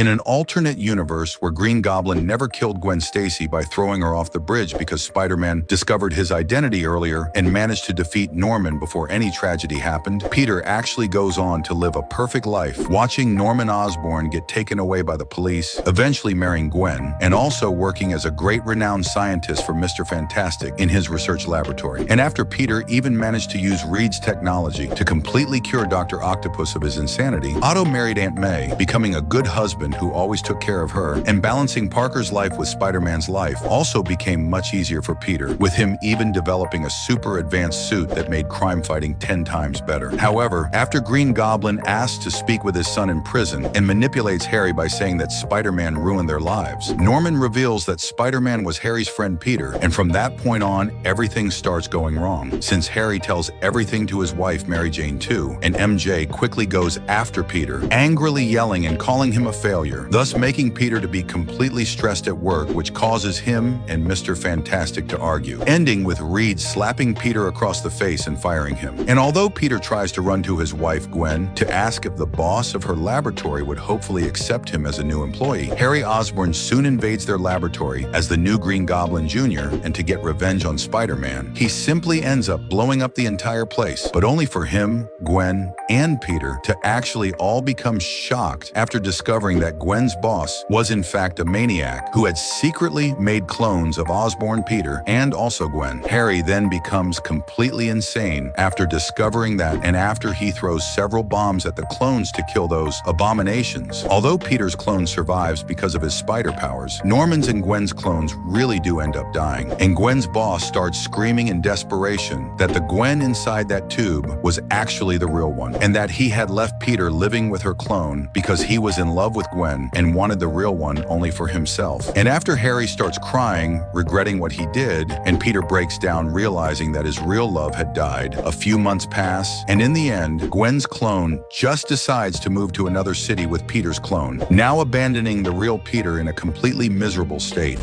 In an alternate universe where Green Goblin never killed Gwen Stacy by throwing her off the bridge because Spider-Man discovered his identity earlier and managed to defeat Norman before any tragedy happened, Peter actually goes on to live a perfect life, watching Norman Osborn get taken away by the police, eventually marrying Gwen, and also working as a great renowned scientist for Mr. Fantastic in his research laboratory. And after Peter even managed to use Reed's technology to completely cure Dr. Octopus of his insanity, Otto married Aunt May, becoming a good husband who always took care of her, and balancing Parker's life with Spider-Man's life also became much easier for Peter, with him even developing a super advanced suit that made crime fighting 10 times better. However, after Green Goblin asks to speak with his son in prison and manipulates Harry by saying that Spider-Man ruined their lives, Norman reveals that Spider-Man was Harry's friend Peter, and from that point on, everything starts going wrong, since Harry tells everything to his wife Mary Jane too, and MJ quickly goes after Peter, angrily yelling and calling him a failure, thus making Peter to be completely stressed at work, which causes him and Mr. Fantastic to argue, ending with Reed slapping Peter across the face and firing him. And although Peter tries to run to his wife Gwen to ask if the boss of her laboratory would hopefully accept him as a new employee, Harry Osborn soon invades their laboratory as the new Green Goblin Jr., and to get revenge on Spider-Man, he simply ends up blowing up the entire place, but only for him, Gwen, and Peter to actually all become shocked after discovering that Gwen's boss was in fact a maniac who had secretly made clones of Osborn Peter and also Gwen. Harry then becomes completely insane after discovering that, and after he throws several bombs at the clones to kill those abominations. Although Peter's clone survives because of his spider powers, Norman's and Gwen's clones really do end up dying, and Gwen's boss starts screaming in desperation that the Gwen inside that tube was actually the real one, and that he had left Peter living with her clone because he was in love with Gwen and wanted the real one only for himself. And after Harry starts crying, regretting what he did, and Peter breaks down realizing that his real love had died, a few months pass, and in the end, Gwen's clone just decides to move to another city with Peter's clone, now abandoning the real Peter in a completely miserable state.